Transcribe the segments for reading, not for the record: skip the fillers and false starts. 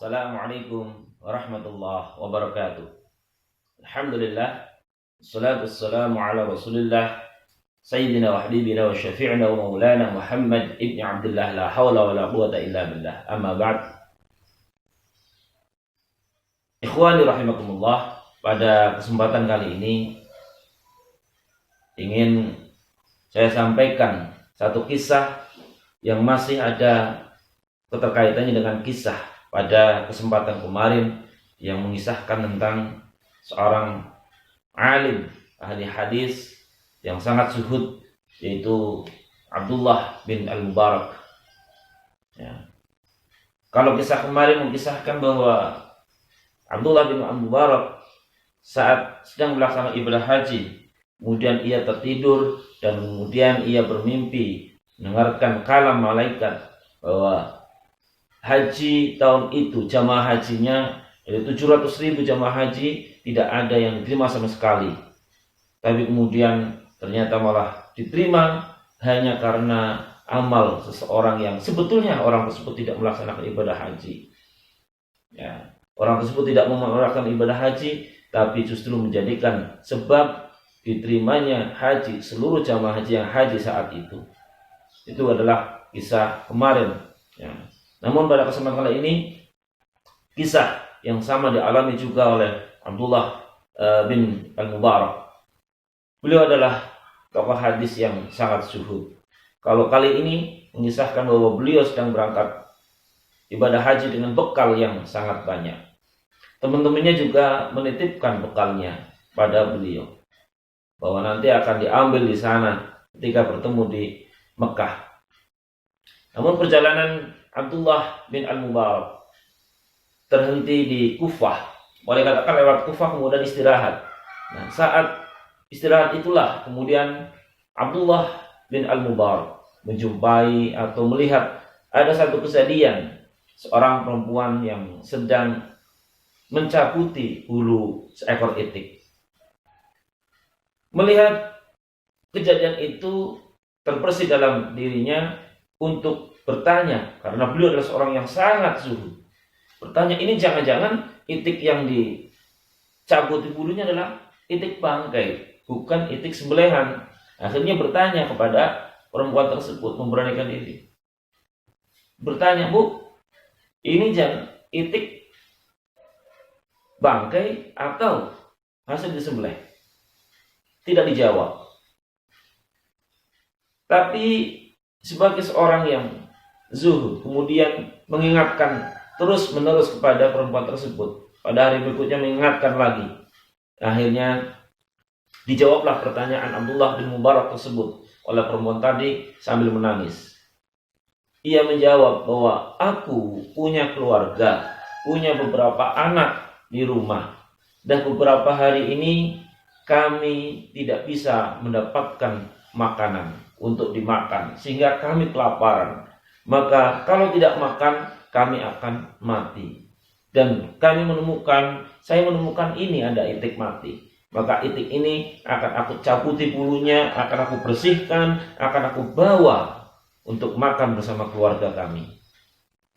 Assalamualaikum warahmatullahi wabarakatuh. Alhamdulillah, salatu wassalamu ala rasulillah, sayyidina wa habibina wa syafi'ina wa maulana Muhammad ibn Abdullah, la hawla wa la quwata illa billah. Amma ba'd. Ikhwani rahimakumullah, pada kesempatan kali ini ingin saya sampaikan satu kisah yang masih ada keterkaitannya dengan kisah pada kesempatan kemarin yang mengisahkan tentang seorang alim ahli hadis yang sangat zuhud, yaitu Abdullah bin Al-Mubarak. Ya. Kalau kisah kemarin mengisahkan bahwa Abdullah bin Al-Mubarak saat sedang melaksanakan ibadah haji, kemudian ia tertidur dan kemudian ia bermimpi mendengarkan kalam malaikat bahwa haji tahun itu jamaah hajinya dari 700.000 jamaah haji tidak ada yang diterima sama sekali. Tapi kemudian ternyata malah diterima hanya karena amal seseorang yang sebetulnya orang tersebut tidak melaksanakan ibadah haji. Ya, orang tersebut tidak melaksanakan ibadah haji, tapi justru menjadikan sebab diterimanya haji seluruh jamaah haji yang haji saat itu. Itu adalah kisah kemarin. Ya. Namun pada kesempatan kali ini kisah yang sama dialami juga oleh Abdullah bin Al-Mubarak. Beliau adalah tokoh hadis yang sangat zuhud. Kalau kali ini mengisahkan bahwa beliau sedang berangkat ibadah haji dengan bekal yang sangat banyak. Teman-temannya juga menitipkan bekalnya pada beliau bahwa nanti akan diambil di sana ketika bertemu di Mekah. Namun perjalanan Abdullah bin Al-Mubarak terhenti di Kufah. Boleh katakan lewat Kufah kemudian istirahat. Nah, saat istirahat itulah kemudian Abdullah bin Al-Mubarak menjumpai atau melihat ada satu kejadian seorang perempuan yang sedang mencabuti bulu seekor itik. Melihat kejadian itu terbersih dalam dirinya untuk bertanya, karena beliau adalah seorang yang sangat zuhud. Bertanya, ini jangan-jangan itik yang dicabut di bulunya adalah itik bangkai, bukan itik sembelihan. Akhirnya bertanya kepada perempuan tersebut, memberanikan diri. Bertanya, Bu, ini jangan itik bangkai atau hasil disembelih? Tidak dijawab. Tapi sebagai seorang yang zuhud, kemudian mengingatkan terus-menerus kepada perempuan tersebut. Pada hari berikutnya mengingatkan lagi. Akhirnya dijawablah pertanyaan Abdullah bin Mubarak tersebut oleh perempuan tadi sambil menangis. Ia menjawab bahwa aku punya keluarga, punya beberapa anak di rumah, dan beberapa hari ini kami tidak bisa mendapatkan makanan untuk dimakan, sehingga kami kelaparan. Maka kalau tidak makan, kami akan mati. Dan saya menemukan ini ada itik mati. Maka itik ini akan aku cabuti bulunya, akan aku bersihkan, akan aku bawa untuk makan bersama keluarga kami.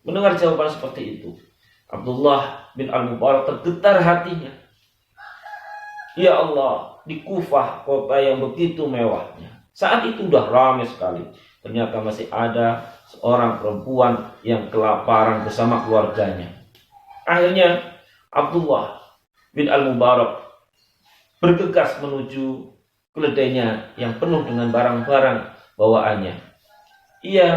Mendengar jawaban seperti itu, Abdullah bin Al-Mubarak tergetar hatinya. Ya Allah, di Kufah, kota yang begitu mewahnya, saat itu sudah ramai sekali. Ternyata masih ada seorang perempuan yang kelaparan bersama keluarganya. Akhirnya Abdullah bin Al-Mubarak bergegas menuju keledainya yang penuh dengan barang-barang bawaannya. Ia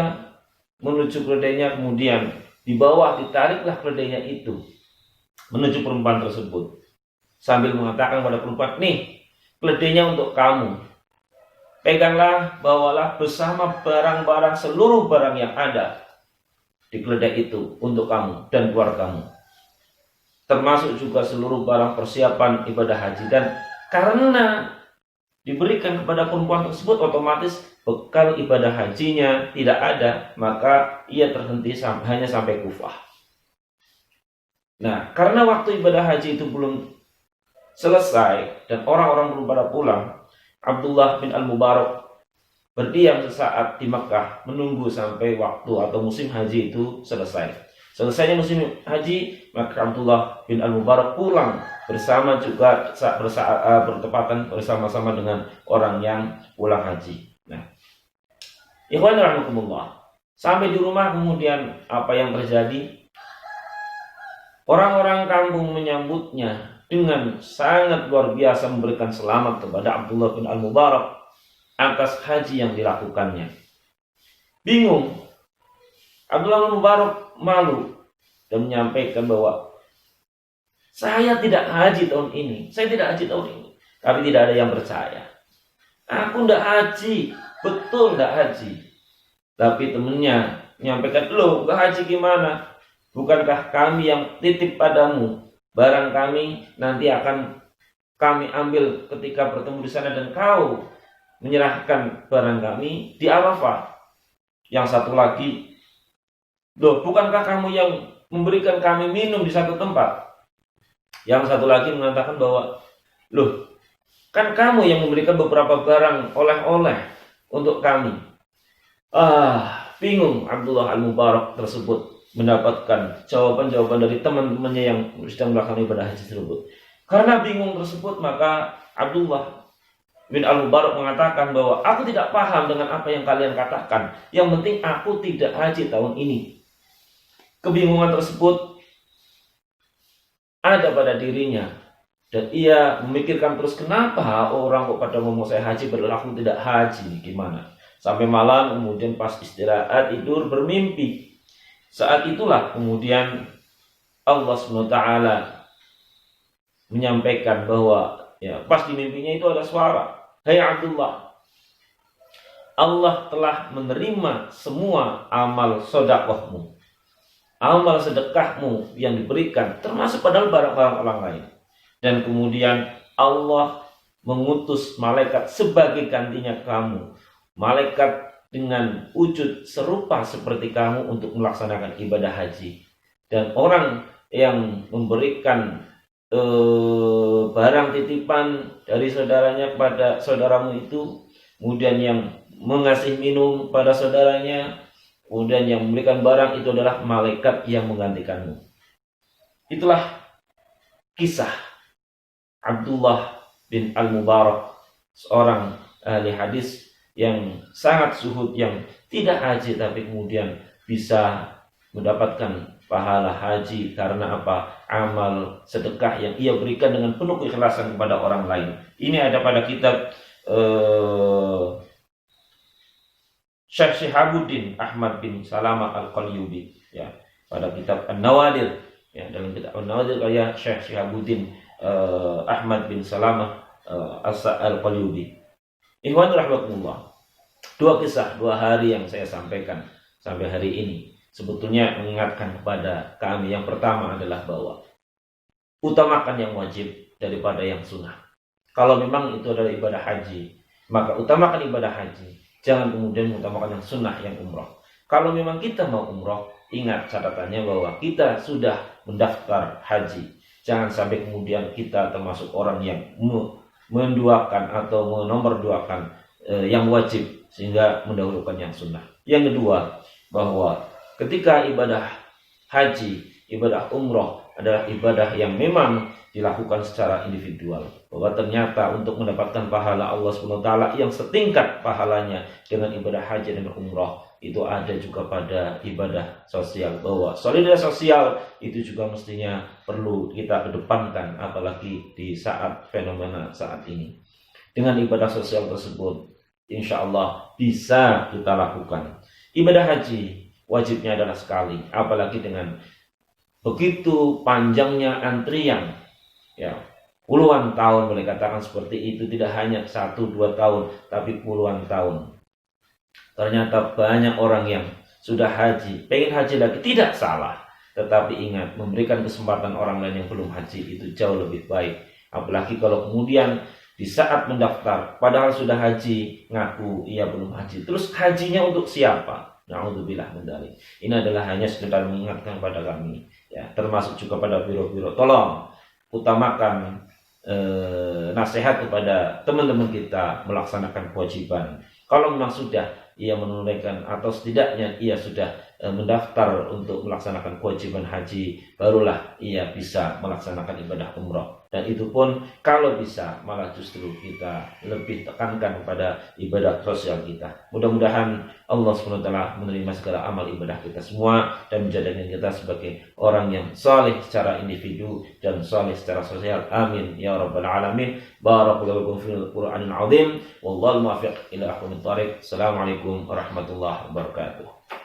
menuju keledainya, kemudian di bawah ditariklah keledainya itu menuju perempuan tersebut. Sambil mengatakan kepada perempuan, nih keledainya untuk kamu. Peganglah, bawalah bersama barang-barang, seluruh barang yang ada di keledai itu untuk kamu dan keluargamu. Termasuk juga seluruh barang persiapan ibadah haji. Dan karena diberikan kepada perempuan tersebut, otomatis bekal ibadah hajinya tidak ada, maka ia terhenti hanya sampai Kufah. Nah, karena waktu ibadah haji itu belum selesai dan orang-orang belum pada pulang, Abdullah bin Al-Mubarak berdiam sesaat di Mekah menunggu sampai waktu atau musim haji itu selesai. Selesainya musim haji, maka Abdullah bin Al-Mubarak pulang bersama juga bertepatan bersama-sama dengan orang yang pulang haji. Nah, ikhwan rahimakumullah. Sampai di rumah kemudian apa yang terjadi? Orang-orang kampung menyambutnya dengan sangat luar biasa, memberikan selamat kepada Abdullah bin Al-Mubarak atas haji yang dilakukannya. Bingung. Abdullah bin Mubarak malu dan menyampaikan bahwa saya tidak haji tahun ini. Saya tidak haji tahun ini. Tapi tidak ada yang percaya. Aku tidak haji. Betul tidak haji. Tapi temannya menyampaikan, loh gak haji gimana? Bukankah kami yang titip padamu? Barang kami nanti akan kami ambil ketika bertemu di sana dan kau menyerahkan barang kami di Arafah. Yang satu lagi, loh bukankah kamu yang memberikan kami minum di satu tempat? Yang satu lagi mengatakan bahwa, loh kan kamu yang memberikan beberapa barang oleh-oleh untuk kami. Bingung Abdullah Al-Mubarak tersebut mendapatkan jawaban-jawaban dari teman-temannya yang sedang melakukan ibadah haji tersebut. Karena bingung tersebut, maka Abdullah bin Al-Mubarak mengatakan bahwa aku tidak paham dengan apa yang kalian katakan. Yang penting aku tidak haji tahun ini. Kebingungan tersebut ada pada dirinya. Dan ia memikirkan terus, kenapa orang kok pada ngomong saya haji padahal aku tidak haji, gimana? Sampai malam kemudian pas istirahat tidur bermimpi. Saat itulah kemudian Allah SWT menyampaikan bahwa ya pas di mimpinya itu ada suara, "Hai Abdullah, Allah telah menerima semua amal sedekahmu, amal sedekahmu yang diberikan, termasuk padahal barang-barang orang lain. Dan kemudian Allah mengutus malaikat sebagai gantinya kamu, malaikat dengan wujud serupa seperti kamu untuk melaksanakan ibadah haji. Dan orang yang memberikan barang titipan dari saudaranya kepada saudaramu itu, kemudian yang mengasih minum pada saudaranya, kemudian yang memberikan barang itu adalah malaikat yang menggantikanmu." Itulah kisah Abdullah bin Al-Mubarak, seorang ahli hadis yang sangat zuhud, yang tidak haji tapi kemudian bisa mendapatkan pahala haji karena apa? Amal sedekah yang ia berikan dengan penuh keikhlasan kepada orang lain. Ini ada pada kitab Syekh Syihabuddin Ahmad bin Salamah Al-Qalyubi, ya, pada kitab An-Nawadir, ya, dalam kitab An-Nawadir karya Syekh Syihabuddin Ahmad bin Salamah Al-Qalyubi. Ikhwan rahimakumullah. Dua kisah, 2 hari yang saya sampaikan sampai hari ini sebetulnya mengingatkan kepada kami. Yang pertama adalah bahwa utamakan yang wajib daripada yang sunnah. Kalau memang itu adalah ibadah haji, maka utamakan ibadah haji. Jangan kemudian mengutamakan yang sunnah, yang umroh. Kalau memang kita mau umroh, ingat catatannya bahwa kita sudah mendaftar haji. Jangan sampai kemudian kita termasuk orang yang menduakan atau menomorduakan yang wajib sehingga mendahulukan yang sunnah. Yang kedua, bahwa ketika ibadah haji, ibadah umroh adalah ibadah yang memang dilakukan secara individual, bahwa ternyata untuk mendapatkan pahala Allah SWT yang setingkat pahalanya dengan ibadah haji dan umroh, itu ada juga pada ibadah sosial, bahwa solidaritas sosial itu juga mestinya perlu kita kedepankan, apalagi di saat fenomena saat ini. Dengan ibadah sosial tersebut, insya Allah bisa kita lakukan. Ibadah haji wajibnya adalah sekali, apalagi dengan begitu panjangnya antrian, ya, puluhan tahun, boleh katakan seperti itu, tidak hanya 1-2 tahun, tapi puluhan tahun. Ternyata banyak orang yang sudah haji, pengen haji lagi, tidak salah. Tetapi ingat, memberikan kesempatan orang lain yang belum haji itu jauh lebih baik. Apalagi kalau kemudian di saat mendaftar, padahal sudah haji, ngaku ia belum haji. Terus hajinya untuk siapa? Na'udzubillah min dzalik. Ini adalah hanya sekedar mengingatkan pada kami, ya, termasuk juga pada biro-biro. Tolong utamakan nasihat kepada teman-teman kita melaksanakan kewajiban. Kalau memang sudah ia menunaikan atau setidaknya ia sudah mendaftar untuk melaksanakan kewajiban haji, barulah ia bisa melaksanakan ibadah umroh. Dan itu pun kalau bisa, malah justru kita lebih tekankan kepada ibadah sosial kita. Mudah-mudahan Allah SWT menerima segala amal ibadah kita semua dan menjadikan kita sebagai orang yang saleh secara individu dan saleh secara sosial. Amin ya rabbal alamin. Barakallahu fil Qur'anil azim. Wallahu muwaffiq ila aqwamit thariq. Assalamualaikum warahmatullahi wabarakatuh.